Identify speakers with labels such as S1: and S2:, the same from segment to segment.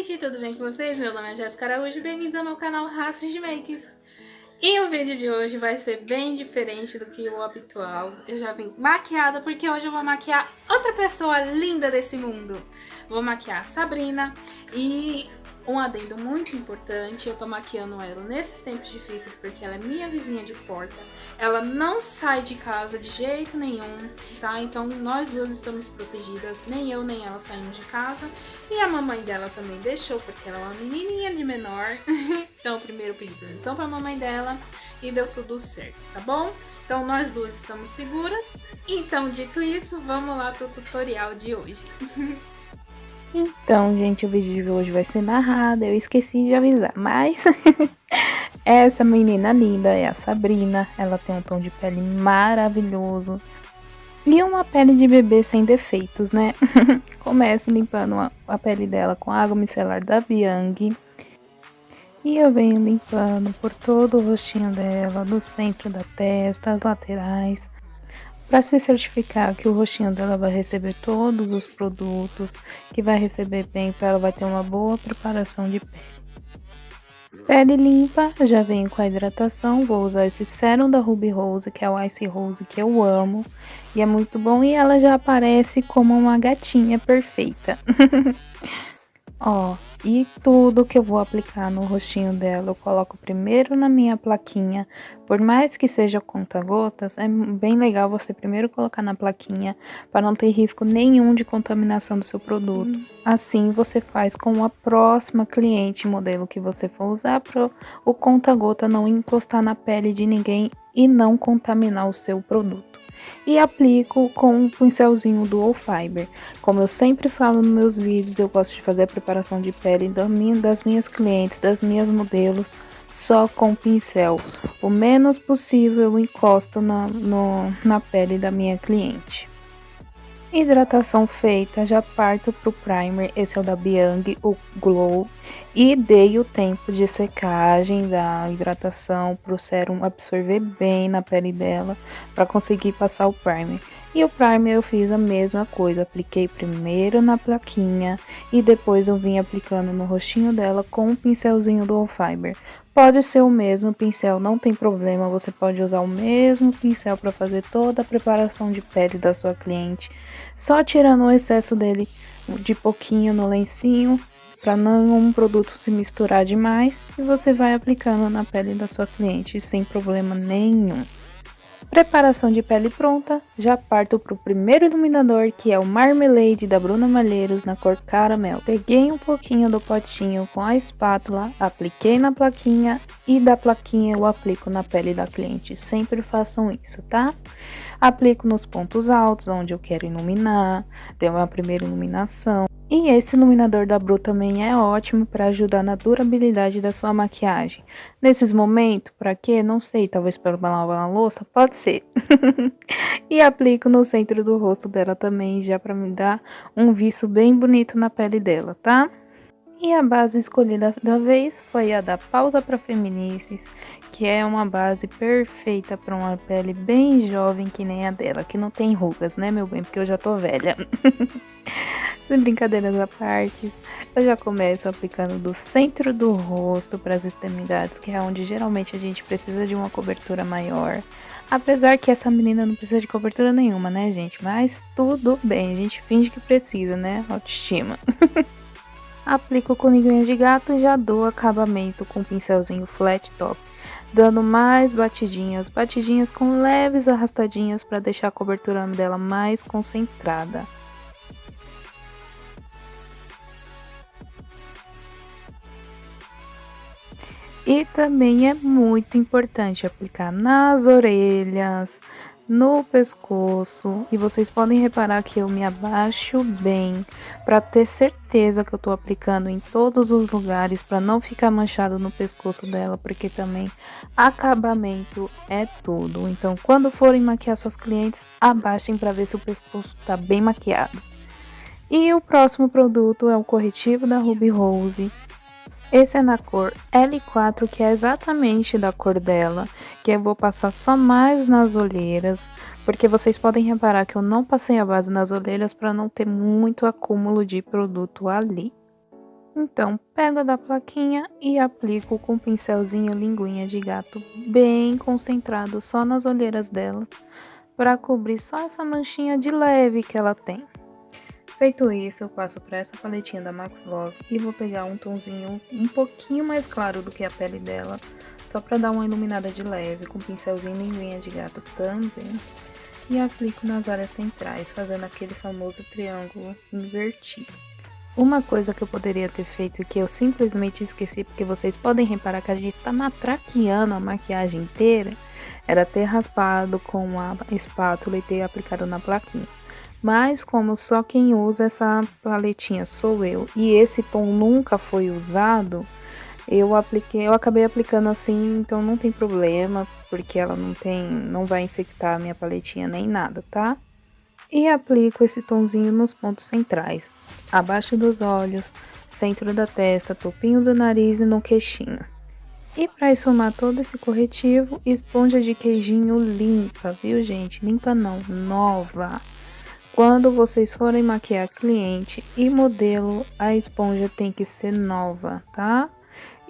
S1: gente, tudo bem com vocês? Meu nome é Jéssica Araújo e bem-vindos ao meu canal Rastros de Makes. E o vídeo de hoje vai ser bem diferente do que o habitual. Eu já vim maquiada porque hoje eu vou maquiar outra pessoa linda desse mundo. Vou maquiar a Sabrina e um adendo muito importante, eu tô maquiando ela nesses tempos difíceis porque ela é minha vizinha de porta. Ela não sai de casa de jeito nenhum, tá? Então nós duas estamos protegidas, nem eu nem ela saímos de casa. E a mamãe dela também deixou, porque ela é uma menininha de menor. Então primeiro eu pedi permissão pra mamãe dela e deu tudo certo, tá bom? Então nós duas estamos seguras. Então, dito isso, vamos lá pro tutorial de hoje.
S2: Então, gente, o vídeo de hoje vai ser narrado, eu esqueci de avisar, mas essa menina linda é a Sabrina, ela tem um tom de pele maravilhoso e uma pele de bebê sem defeitos, né? Começo limpando a pele dela com água micelar da Bianchi e eu venho limpando por todo o rostinho dela, do centro da testa, as laterais, para se certificar que o rostinho dela vai receber todos os produtos, que vai receber bem, para ela vai ter uma boa preparação de pele. Pele limpa, já venho com a hidratação, vou usar esse sérum da Ruby Rose, que é o Ice Rose, que eu amo, e é muito bom, e ela já aparece como uma gatinha perfeita. Ó, e tudo que eu vou aplicar no rostinho dela, eu coloco primeiro na minha plaquinha. Por mais que seja conta-gotas, é bem legal você primeiro colocar na plaquinha para não ter risco nenhum de contaminação do seu produto. Assim você faz com a próxima cliente modelo que você for usar para o conta-gota não encostar na pele de ninguém e não contaminar o seu produto. E aplico com um pincelzinho Dual Fiber. Como eu sempre falo nos meus vídeos, eu gosto de fazer a preparação de pele das minhas clientes, das minhas modelos, só com pincel. O menos possível eu encosto na pele da minha cliente. Hidratação feita, já parto pro primer, esse é o da Bianchi, o Glow, e dei o tempo de secagem da hidratação pro sérum absorver bem na pele dela, para conseguir passar o primer. E o primer eu fiz a mesma coisa, apliquei primeiro na plaquinha e depois eu vim aplicando no rostinho dela com um pincelzinho do Fiber. Pode ser o mesmo pincel, não tem problema, você pode usar o mesmo pincel para fazer toda a preparação de pele da sua cliente, só tirando o excesso dele de pouquinho no lencinho, para nenhum produto se misturar demais, e você vai aplicando na pele da sua cliente sem problema nenhum. Preparação de pele pronta, já parto para o primeiro iluminador, que é o Marmalade da Bruna Malheiros na cor Caramel. Peguei um pouquinho do potinho com a espátula, apliquei na plaquinha e da plaquinha eu aplico na pele da cliente. Sempre façam isso, tá? Aplico nos pontos altos, onde eu quero iluminar, deu uma primeira iluminação. E esse iluminador da Bru também é ótimo para ajudar na durabilidade da sua maquiagem. Nesses momentos, para quê? Não sei, talvez para lavar a louça? Pode ser. E aplico no centro do rosto dela também, já para me dar um viço bem bonito na pele dela, tá? E a base escolhida da vez foi a da Pausa para Feminices, que é uma base perfeita para uma pele bem jovem que nem a dela, que não tem rugas, né, meu bem, porque eu já tô velha. Brincadeiras à parte, eu já começo aplicando do centro do rosto para as extremidades, que é onde geralmente a gente precisa de uma cobertura maior. Apesar que essa menina não precisa de cobertura nenhuma, né, gente? Mas tudo bem, a gente finge que precisa, né? Autoestima. Aplico com linguinhas de gato e já dou acabamento com o pincelzinho flat top, dando mais batidinhas com leves arrastadinhas para deixar a cobertura dela mais concentrada. E também é muito importante aplicar nas orelhas, no pescoço, e vocês podem reparar que eu me abaixo bem para ter certeza que eu tô aplicando em todos os lugares, para não ficar manchado no pescoço dela, porque também acabamento é tudo. Então, quando forem maquiar suas clientes, abaixem para ver se o pescoço tá bem maquiado. E o próximo produto é o corretivo da Ruby Rose. Esse é na cor L4, que é exatamente da cor dela, que eu vou passar só mais nas olheiras, porque vocês podem reparar que eu não passei a base nas olheiras para não ter muito acúmulo de produto ali. Então, pego da plaquinha e aplico com um pincelzinho linguinha de gato bem concentrado só nas olheiras delas, para cobrir só essa manchinha de leve que ela tem. Feito isso, eu passo para essa paletinha da Max Love e vou pegar um tonzinho um pouquinho mais claro do que a pele dela, só para dar uma iluminada de leve, com um pincelzinho linguinha de gato também. E aplico nas áreas centrais, fazendo aquele famoso triângulo invertido. Uma coisa que eu poderia ter feito e que eu simplesmente esqueci, porque vocês podem reparar que a gente tá matraqueando a maquiagem inteira, era ter raspado com a espátula e ter aplicado na plaquinha. Mas como só quem usa essa paletinha sou eu e esse tom nunca foi usado, eu acabei aplicando assim, então não tem problema, porque ela não vai infectar a minha paletinha nem nada, tá? E aplico esse tonzinho nos pontos centrais, abaixo dos olhos, centro da testa, topinho do nariz e no queixinho. E para esfumar todo esse corretivo, esponja de queijinho limpa, viu gente? Limpa não, nova. Quando vocês forem maquiar cliente e modelo, a esponja tem que ser nova, tá?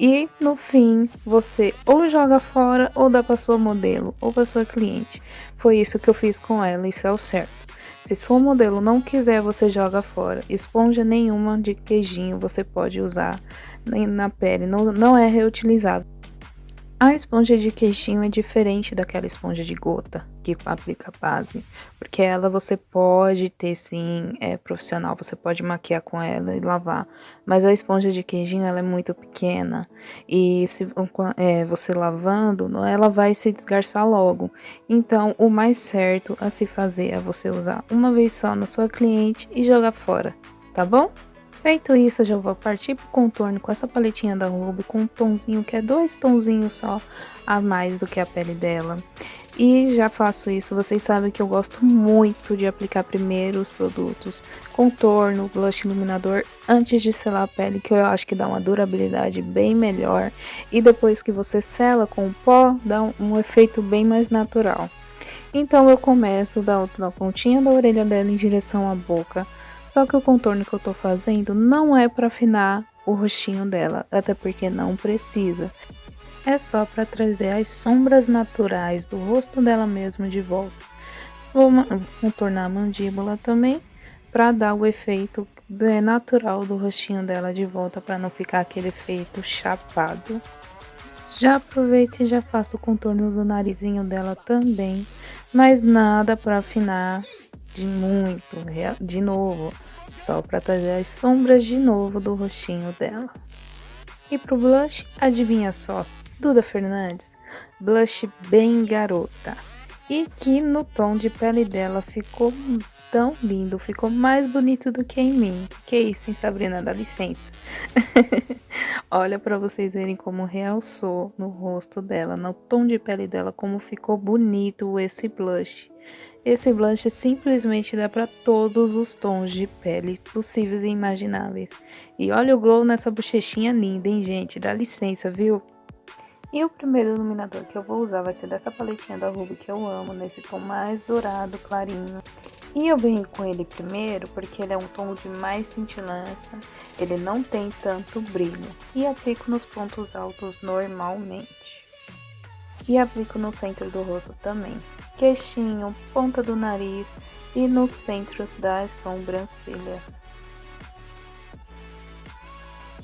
S2: E no fim, você ou joga fora ou dá para sua modelo ou para sua cliente. Foi isso que eu fiz com ela, isso é o certo. Se sua modelo não quiser, você joga fora. Esponja nenhuma de queijinho você pode usar na pele, não é reutilizável. A esponja de queijinho é diferente daquela esponja de gota que aplica base, porque ela você pode ter sim, profissional, você pode maquiar com ela e lavar, mas a esponja de queijinho ela é muito pequena e se você lavando, ela vai se desgarçar logo. Então, o mais certo a se fazer é você usar uma vez só na sua cliente e jogar fora, tá bom? Feito isso, eu já vou partir pro contorno com essa paletinha da Ruby, com um tonzinho que é 2 tonzinhos só a mais do que a pele dela. E já faço isso, vocês sabem que eu gosto muito de aplicar primeiro os produtos, contorno, blush, iluminador, antes de selar a pele, que eu acho que dá uma durabilidade bem melhor. E depois que você sela com o pó, dá um efeito bem mais natural. Então eu começo da pontinha da orelha dela em direção à boca. Só que o contorno que eu tô fazendo não é para afinar o rostinho dela, até porque não precisa. É só para trazer as sombras naturais do rosto dela mesmo de volta. Vou contornar a mandíbula também, para dar o efeito natural do rostinho dela de volta, para não ficar aquele efeito chapado. Já aproveito e já faço o contorno do narizinho dela também, mas nada para afinar de muito, de novo, só para trazer as sombras de novo do rostinho dela. E pro blush, adivinha só, Duda Fernandes, blush bem garota, e que no tom de pele dela ficou tão lindo, ficou mais bonito do que em mim. Que isso, hein, Sabrina, dá licença. Olha para vocês verem como realçou no rosto dela, no tom de pele dela, como ficou bonito esse blush. Esse blush simplesmente dá para todos os tons de pele possíveis e imagináveis. E olha o glow nessa bochechinha linda, hein, gente? Dá licença, viu? E o primeiro iluminador que eu vou usar vai ser dessa paletinha da Ruby que eu amo, nesse tom mais dourado, clarinho. E eu venho com ele primeiro porque ele é um tom de mais cintilância, ele não tem tanto brilho. E aplico nos pontos altos normalmente. E aplico no centro do rosto também, queixinho, ponta do nariz e no centro das sobrancelhas.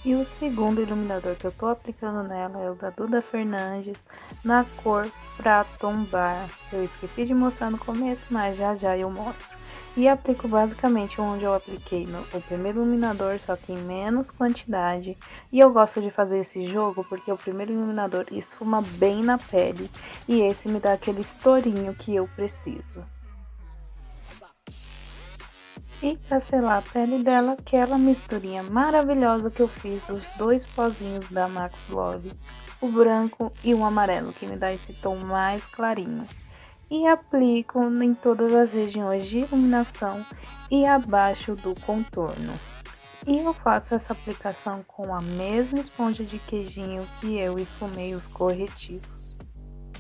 S2: E o segundo iluminador que eu tô aplicando nela é o da Duda Fernandes, na cor Prato Ambar. Eu esqueci de mostrar no começo, mas já eu mostro. E aplico basicamente onde eu apliquei o primeiro iluminador, só que em menos quantidade. E eu gosto de fazer esse jogo porque o primeiro iluminador esfuma bem na pele e esse me dá aquele estourinho que eu preciso. E para selar a pele dela, aquela misturinha maravilhosa que eu fiz dos 2 pozinhos da Max Love, o branco e o amarelo, que me dá esse tom mais clarinho. E aplico em todas as regiões de iluminação e abaixo do contorno. E eu faço essa aplicação com a mesma esponja de queijinho que eu esfumei os corretivos.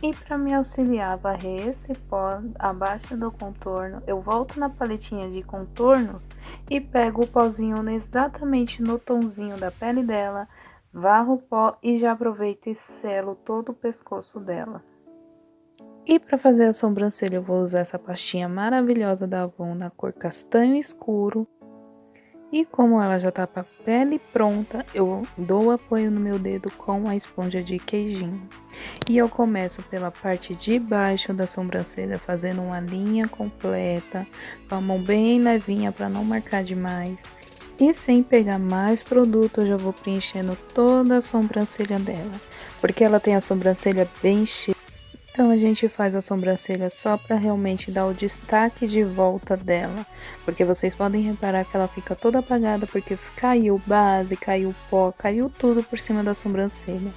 S2: E para me auxiliar a varrer esse pó abaixo do contorno, eu volto na paletinha de contornos e pego o pozinho exatamente no tonzinho da pele dela, varro o pó e já aproveito e selo todo o pescoço dela. E para fazer a sobrancelha eu vou usar essa pastinha maravilhosa da Avon na cor castanho escuro. E como ela já tá com a pele pronta, eu dou apoio no meu dedo com a esponja de queijinho. E eu começo pela parte de baixo da sobrancelha, fazendo uma linha completa, com a mão bem levinha para não marcar demais. E sem pegar mais produto, eu já vou preenchendo toda a sobrancelha dela, porque ela tem a sobrancelha bem cheia. Então a gente faz a sobrancelha só para realmente dar o destaque de volta dela, porque vocês podem reparar que ela fica toda apagada porque caiu base, caiu pó, caiu tudo por cima da sobrancelha.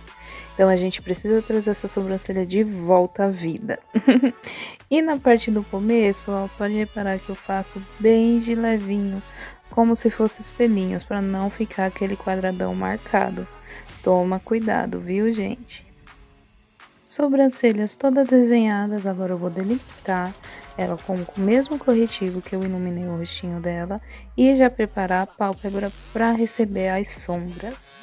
S2: Então a gente precisa trazer essa sobrancelha de volta à vida. E na parte do começo, ó, pode reparar que eu faço bem de levinho, como se fosse espelhinhos, para não ficar aquele quadradão marcado. Toma cuidado, viu, gente? Sobrancelhas todas desenhadas, agora eu vou delimitar ela com o mesmo corretivo que eu iluminei o rostinho dela e já preparar a pálpebra para receber as sombras.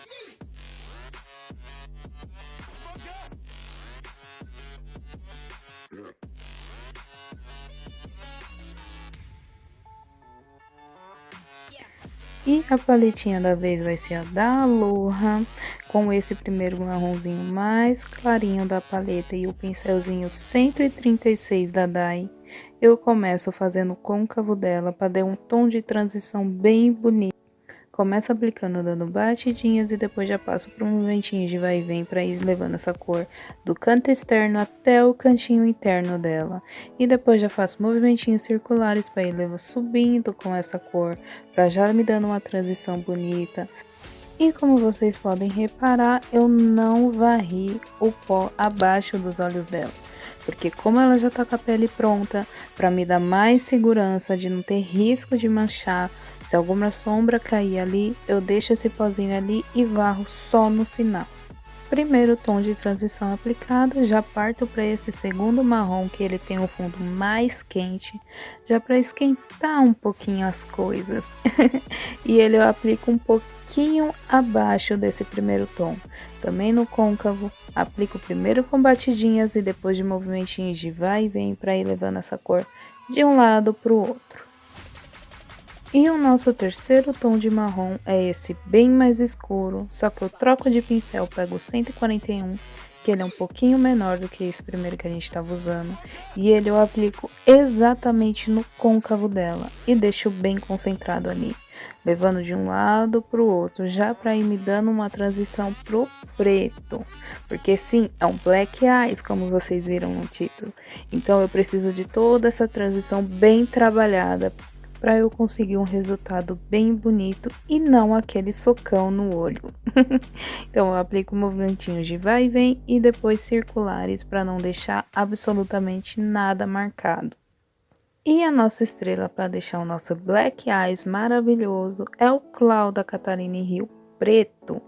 S2: E a paletinha da vez vai ser a da Aloha, com esse primeiro marronzinho mais clarinho da paleta e o pincelzinho 136 da Dai. Eu começo fazendo o côncavo dela para dar um tom de transição bem bonito. Começo aplicando, dando batidinhas e depois já passo por um movimentinho de vai e vem para ir levando essa cor do canto externo até o cantinho interno dela. E depois já faço movimentinhos circulares para ir subindo com essa cor, para já me dando uma transição bonita. E como vocês podem reparar, eu não varri o pó abaixo dos olhos dela. Porque como ela já tá com a pele pronta, para me dar mais segurança de não ter risco de manchar, se alguma sombra cair ali, eu deixo esse pozinho ali e varro só no final. Primeiro tom de transição aplicado, já parto para esse segundo marrom que ele tem um fundo mais quente, já para esquentar um pouquinho as coisas. E ele eu aplico um pouquinho abaixo desse primeiro tom. Também no côncavo, aplico primeiro com batidinhas e depois de movimentinhos de vai e vem para ir levando essa cor de um lado para o outro. E o nosso terceiro tom de marrom é esse bem mais escuro, só que eu troco de pincel, pego o 141, que ele é um pouquinho menor do que esse primeiro que a gente estava usando, e ele eu aplico exatamente no côncavo dela e deixo bem concentrado ali, levando de um lado para o outro, já para ir me dando uma transição pro preto, porque sim, é um black eyes, como vocês viram no título, então eu preciso de toda essa transição bem trabalhada, para eu conseguir um resultado bem bonito e não aquele socão no olho. Então eu aplico movimentinhos de vai e vem e depois circulares para não deixar absolutamente nada marcado. E a nossa estrela para deixar o nosso Black Eyes maravilhoso é o Cloud da Catarina Rio preto.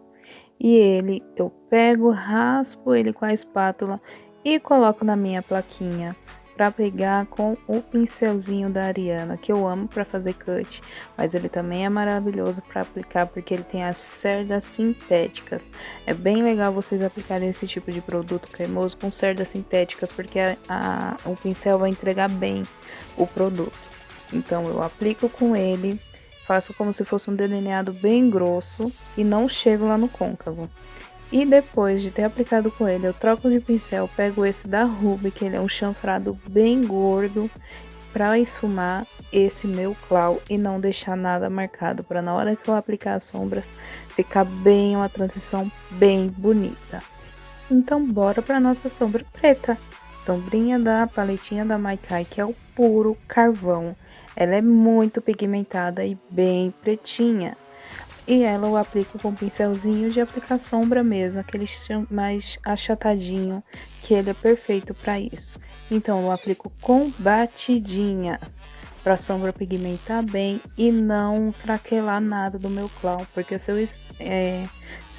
S2: E ele eu pego, raspo ele com a espátula e coloco na minha plaquinha para pegar com o pincelzinho da Ariana, que eu amo para fazer cut, mas ele também é maravilhoso para aplicar porque ele tem as cerdas sintéticas. É bem legal vocês aplicarem esse tipo de produto cremoso com cerdas sintéticas, porque o pincel vai entregar bem o produto. Então eu aplico com ele, faço como se fosse um delineado bem grosso e não chego lá no côncavo. E depois de ter aplicado com ele, eu troco de pincel, pego esse da Ruby, que ele é um chanfrado bem gordo, para esfumar esse meu clau e não deixar nada marcado, para na hora que eu aplicar a sombra, ficar bem uma transição bem bonita. Então bora para nossa sombra preta. Sombrinha da paletinha da Maikai, que é o puro carvão. Ela é muito pigmentada e bem pretinha. E ela eu aplico com um pincelzinho de aplicar sombra mesmo, aquele mais achatadinho, que ele é perfeito para isso. Então eu aplico com batidinhas. para a sombra pigmentar bem e não craquelar nada do meu clown, porque se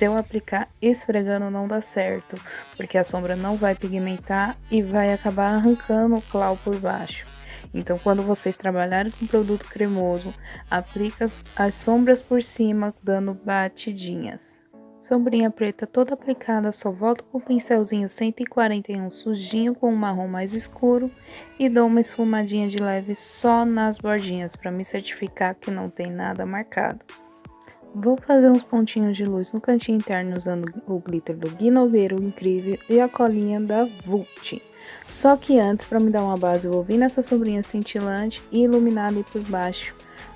S2: eu aplicar esfregando não dá certo, porque a sombra não vai pigmentar e vai acabar arrancando o clown por baixo. Então, quando vocês trabalharem com produto cremoso, aplica as sombras por cima, dando batidinhas. Sombrinha preta toda aplicada, só volto com o pincelzinho 141 sujinho com um marrom mais escuro e dou uma esfumadinha de leve só nas bordinhas para me certificar que não tem nada marcado. Vou fazer uns pontinhos de luz no cantinho interno usando o glitter do Gui Nogueira Incrível e a colinha da Vult. Só que antes, para me dar uma base, eu vou vir nessa sombrinha cintilante e iluminar ali por baixo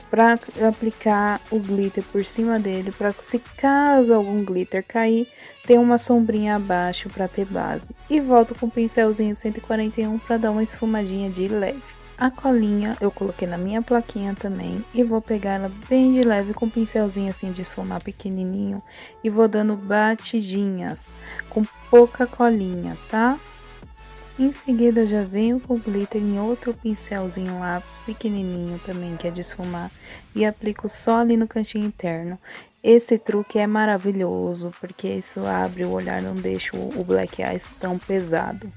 S2: para aplicar o glitter por cima dele, para que se caso algum glitter cair, ter uma sombrinha abaixo para ter base. E volto com o pincelzinho 141 para dar uma esfumadinha de leve. A colinha eu coloquei na minha plaquinha também e vou pegar ela bem de leve com o pincelzinho assim de esfumar pequenininho e vou dando batidinhas com pouca colinha, tá? Em seguida eu já venho com o glitter em outro pincelzinho lápis pequenininho também, que é de esfumar, e aplico só ali no cantinho interno. Esse truque é maravilhoso, porque isso abre o olhar, não deixa o black eyes tão pesado.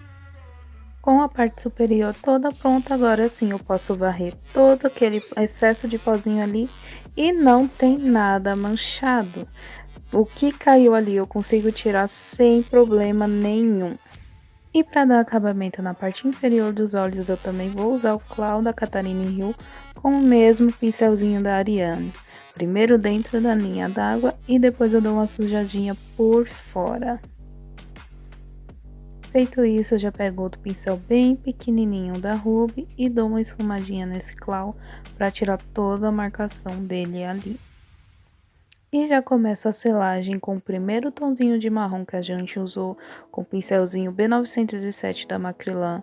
S2: Com a parte superior toda pronta, agora sim eu posso varrer todo aquele excesso de pozinho ali e não tem nada manchado. O que caiu ali eu consigo tirar sem problema nenhum. E para dar acabamento na parte inferior dos olhos, eu também vou usar o clown da Catarina Hill com o mesmo pincelzinho da Ariane. Primeiro dentro da linha d'água e depois eu dou uma sujadinha por fora. Feito isso, eu já pego outro pincel bem pequenininho da Ruby e dou uma esfumadinha nesse clown para tirar toda a marcação dele ali. E já começo a selagem com o primeiro tonzinho de marrom que a gente usou com o pincelzinho B907 da Macrylan.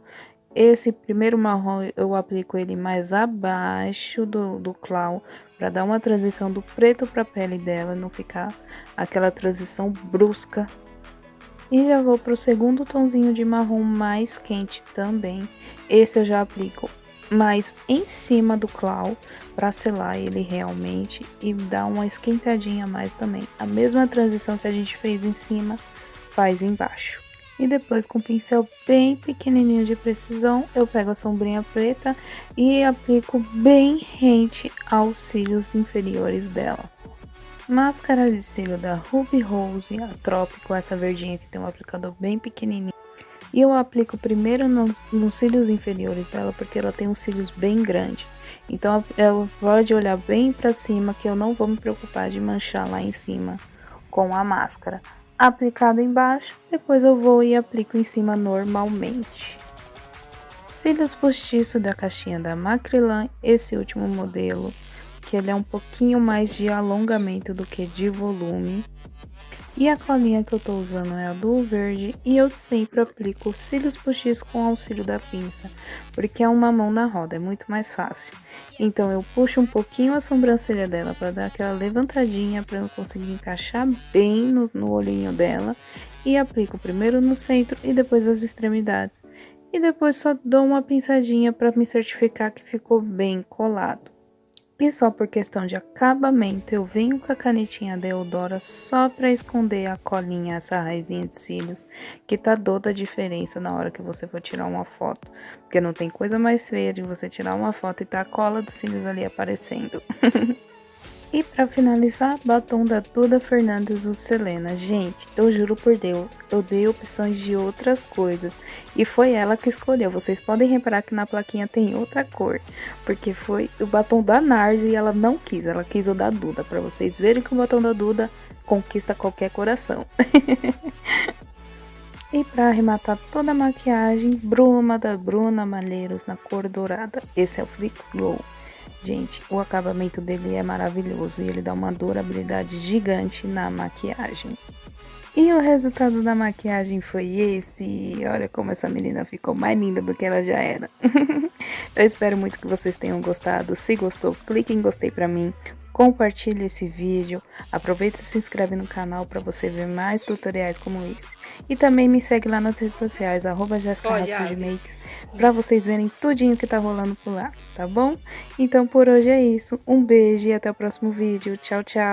S2: Esse primeiro marrom eu aplico ele mais abaixo do clown para dar uma transição do preto para a pele dela, não ficar aquela transição brusca. E já vou para o segundo tonzinho de marrom mais quente também. Esse eu já aplico mais em cima do clown para selar ele realmente e dar uma esquentadinha a mais também. A mesma transição que a gente fez em cima, faz embaixo. E depois com o pincel bem pequenininho de precisão, eu pego a sombrinha preta e aplico bem rente aos cílios inferiores dela. Máscara de cílio da Ruby Rose, a Trópico, essa verdinha que tem um aplicador bem pequenininho. E eu aplico primeiro nos cílios inferiores dela, porque ela tem os cílios bem grandes. Então, ela pode olhar bem pra cima, que eu não vou me preocupar de manchar lá em cima com a máscara. Aplicado embaixo, depois eu vou e aplico em cima normalmente. Cílios postiço da caixinha da Macrylan, esse último modelo, que ele é um pouquinho mais de alongamento do que de volume. E a colinha que eu tô usando é a do verde e eu sempre aplico os cílios postiços com auxílio da pinça, porque é uma mão na roda, é muito mais fácil. Então eu puxo um pouquinho a sobrancelha dela para dar aquela levantadinha para eu conseguir encaixar bem no olhinho dela e aplico primeiro no centro e depois as extremidades. E depois só dou uma pinçadinha para me certificar que ficou bem colado. E só por questão de acabamento, eu venho com a canetinha da Eudora só para esconder a colinha, essa raizinha de cílios, que tá toda a diferença na hora que você for tirar uma foto. Porque não tem coisa mais feia de você tirar uma foto e tá a cola dos cílios ali aparecendo. E para finalizar, batom da Duda Fernandes do Selena. Gente, eu juro por Deus, eu dei opções de outras coisas e foi ela que escolheu. Vocês podem reparar que na plaquinha tem outra cor, porque foi o batom da Nars e ela não quis, ela quis o da Duda, para vocês verem que o batom da Duda conquista qualquer coração. E para arrematar toda a maquiagem, Bruma da Bruna Malheiros na cor dourada. Esse é o Flix Glow. Gente, o acabamento dele é maravilhoso e ele dá uma durabilidade gigante na maquiagem. E o resultado da maquiagem foi esse. Olha como essa menina ficou mais linda do que ela já era. Eu espero muito que vocês tenham gostado. Se gostou, clique em gostei pra mim. compartilhe esse vídeo, aproveita e se inscreve no canal para você ver mais tutoriais como esse. E também me segue lá nas redes sociais, @jessica_makes, para vocês verem tudinho que tá rolando por lá, tá bom? Então por hoje é isso, um beijo e até o próximo vídeo, tchau, tchau!